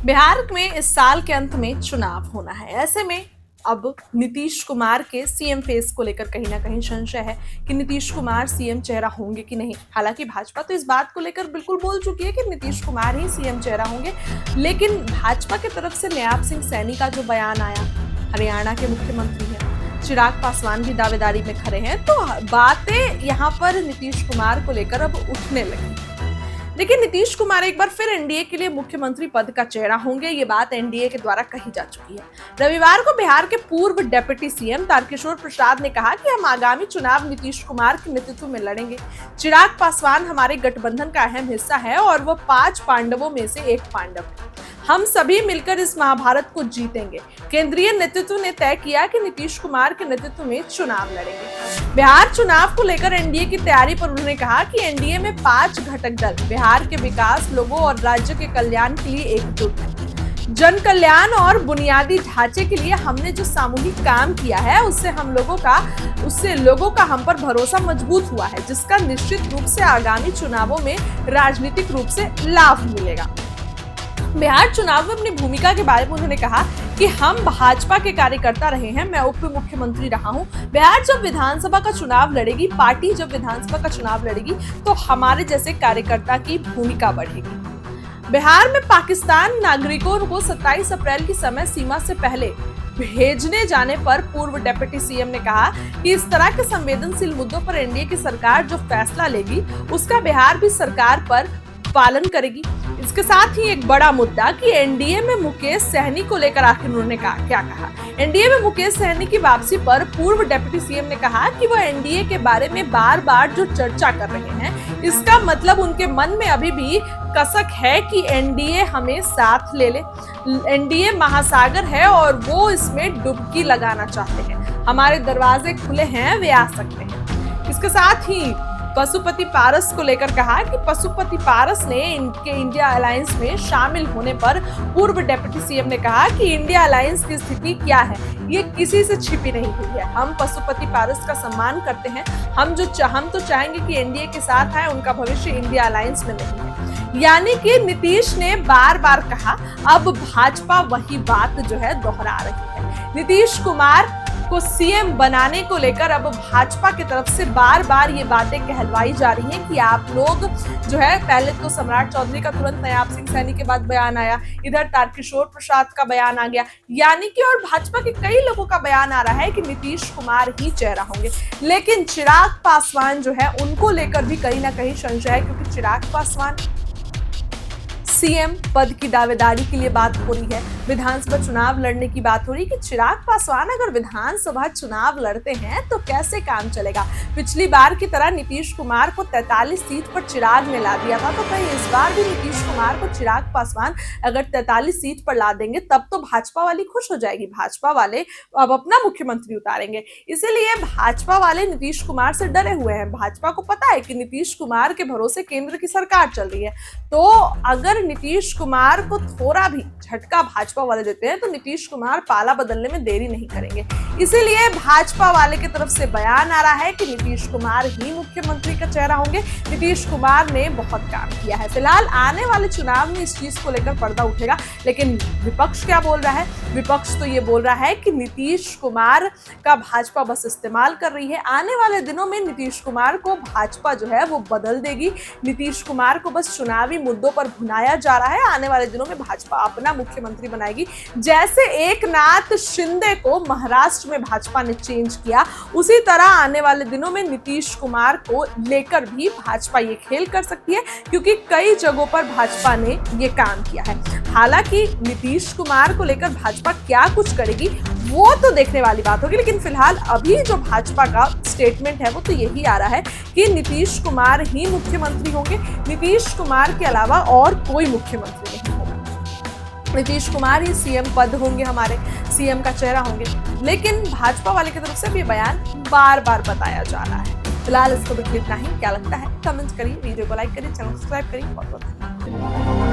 बिहार में इस साल के अंत में चुनाव होना है। ऐसे में अब नीतीश कुमार के सीएम फेस को लेकर कहीं ना कहीं संशय है कि नीतीश कुमार सीएम चेहरा होंगे कि नहीं। हालांकि भाजपा तो इस बात को लेकर बिल्कुल बोल चुकी है कि नीतीश कुमार ही सीएम चेहरा होंगे, लेकिन भाजपा की तरफ से नयाब सिंह सैनी का जो बयान आया, हरियाणा के मुख्यमंत्री हैं, चिराग पासवान भी दावेदारी में खड़े हैं, तो बातें यहाँ पर नीतीश कुमार को लेकर अब उठने लगी। लेकिन नीतीश कुमार एक बार फिर एनडीए के लिए मुख्यमंत्री पद का चेहरा होंगे, ये बात एनडीए के द्वारा कही जा चुकी है। रविवार को बिहार के पूर्व डिप्टी सीएम तारकिशोर प्रसाद ने कहा कि हम आगामी चुनाव नीतीश कुमार के नेतृत्व में लड़ेंगे। चिराग पासवान हमारे गठबंधन का अहम हिस्सा है और वो 5 पांडवों में से एक पांडव है। हम सभी मिलकर इस महाभारत को जीतेंगे। केंद्रीय नेतृत्व ने तय किया कि नीतीश कुमार के नेतृत्व में चुनाव लड़ेंगे। बिहार चुनाव को लेकर एनडीए की तैयारी पर उन्होंने कहा कि एनडीए में 5 घटक दल बिहार के विकास, लोगों और राज्य के कल्याण के लिए एकजुट है। जन कल्याण और बुनियादी ढांचे के लिए हमने जो सामूहिक काम किया है उससे लोगों का हम पर भरोसा मजबूत हुआ है, जिसका निश्चित रूप से आगामी चुनावों में राजनीतिक रूप से लाभ मिलेगा। बिहार चुनाव में अपनी भूमिका के बारे में उन्होंने कहा कि हम भाजपा के कार्यकर्ता रहे हैं, मैं उप मुख्यमंत्री रहा हूं। बिहार जब विधानसभा का चुनाव लड़ेगी, पार्टी जब विधानसभा का चुनाव लड़ेगी, तो हमारे जैसे कार्यकर्ता की भूमिका बढ़ेगी। बिहार में पाकिस्तान नागरिकों को 27 अप्रैल की समय सीमा से पहले भेजने जाने पर पूर्व डिप्टी सीएम ने कहा कि इस तरह के संवेदनशील मुद्दों पर एनडीए की सरकार जो फैसला लेगी, उसका बिहार भी सरकार पर पालन करेगी। इसके साथ ही एक बड़ा मुद्दा कि एनडीए में मुकेश सहनी को लेकर आखिर उन्होंने क्या कहा। एनडीए में मुकेश सहनी की वापसी पर पूर्व डिप्टी सीएम ने कहा कि वो एनडीए के बारे में बार बार जो चर्चा कर रहे हैं, इसका मतलब उनके मन में अभी भी कसक है कि एनडीए हमें साथ ले ले। एनडीए महासागर है और वो इसमें डुबकी लगाना चाहते हैं। हमारे दरवाजे खुले हैं, वे आ सकते हैं। इसके साथ ही पशुपति पारस को लेकर कहा कि पशुपति पारस ने इनके इंडिया अलायंस में शामिल होने पर पूर्व डिप्टी सीएम ने कहा कि इंडिया अलायंस की स्थिति क्या है, ये किसी से छिपी नहीं हुई है। हम पशुपति पारस का सम्मान करते हैं। हम तो चाहेंगे कि एनडीए के साथ आए, उनका भविष्य इंडिया अलायंस में नहीं है। यानी कि नीतीश ने बार बार कहा, अब भाजपा वही बात जो है दोहरा रही है। नीतीश कुमार को सीएम बनाने को लेकर अब भाजपा की तरफ से बार बार ये बातें कहलवाई जा रही हैं कि आप लोग जो है, पहले तो सम्राट चौधरी का तुरंत नयाब सिंह सैनी के बाद बयान आया, इधर तारकिशोर प्रसाद का बयान आ गया, यानी कि और भाजपा के कई लोगों का बयान आ रहा है कि नीतीश कुमार ही चेहरा होंगे। लेकिन चिराग पासवान जो है, उनको लेकर भी कहीं ना कहीं संशय है, क्योंकि चिराग पासवान सीएम पद की दावेदारी के लिए बात हो रही है, विधानसभा चुनाव लड़ने की बात हो रही है कि चिराग पासवान अगर विधानसभा चुनाव लड़ते हैं तो कैसे काम चलेगा। पिछली बार की तरह नीतीश कुमार को 43 सीट पर चिराग ने ला दिया था, तो कहीं इस बार भी नीतीश कुमार को चिराग पासवान अगर 43 सीट पर ला देंगे तब तो भाजपा वाली खुश हो जाएगी। भाजपा वाले अब अपना मुख्यमंत्री उतारेंगे, इसीलिए भाजपा वाले नीतीश कुमार से डरे हुए हैं। भाजपा को पता है कि नीतीश कुमार के भरोसे केंद्र की सरकार चल रही है, तो अगर नीतीश कुमार को थोड़ा भी झटका भाजपा वाले देते हैं तो नीतीश कुमार पाला बदलने में देरी नहीं करेंगे। इसीलिए भाजपा वाले की तरफ से बयान आ रहा है कि नीतीश कुमार ही मुख्यमंत्री का चेहरा होंगे। नीतीश कुमार ने बहुत काम किया है। फिलहाल आने वाले चुनाव में इस चीज को लेकर पर्दा उठेगा, लेकिन विपक्ष क्या बोल रहा है? विपक्ष तो ये बोल रहा है कि नीतीश कुमार का भाजपा बस इस्तेमाल कर रही है। आने वाले दिनों में नीतीश कुमार को भाजपा जो है वो बदल देगी। नीतीश कुमार को बस चुनावी मुद्दों पर भुनाया जा रहा है। आने वाले दिनों में भाजपा अपना मुख्यमंत्री बनाएगी। जैसे एकनाथ शिंदे को महाराष्ट्र में भाजपा ने चेंज किया, उसी तरह आने वाले दिनों में नीतीश कुमार को लेकर भी भाजपा ये खेल कर सकती है, क्योंकि कई जगहों पर भाजपा ने ये काम किया है। हालांकि नीतीश कुमार को लेकर भाजपा क्या कुछ करेगी वो तो देखने वाली बात होगी, लेकिन फिलहाल अभी जो भाजपा का स्टेटमेंट है वो तो यही आ रहा है कि नीतीश कुमार ही मुख्यमंत्री होंगे। नीतीश कुमार के अलावा और कोई मुख्यमंत्री नहीं होगा। नीतीश कुमार ही सीएम पद होंगे, हमारे सीएम का चेहरा होंगे। लेकिन भाजपा वाले की तरफ से भी बयान बार बार बताया जा रहा है। फिलहाल इसको भी इतना ही। क्या लगता है कमेंट करिए, वीडियो को लाइक करिए, चैनल सब्सक्राइब करिए। बहुत बहुत धन्यवाद।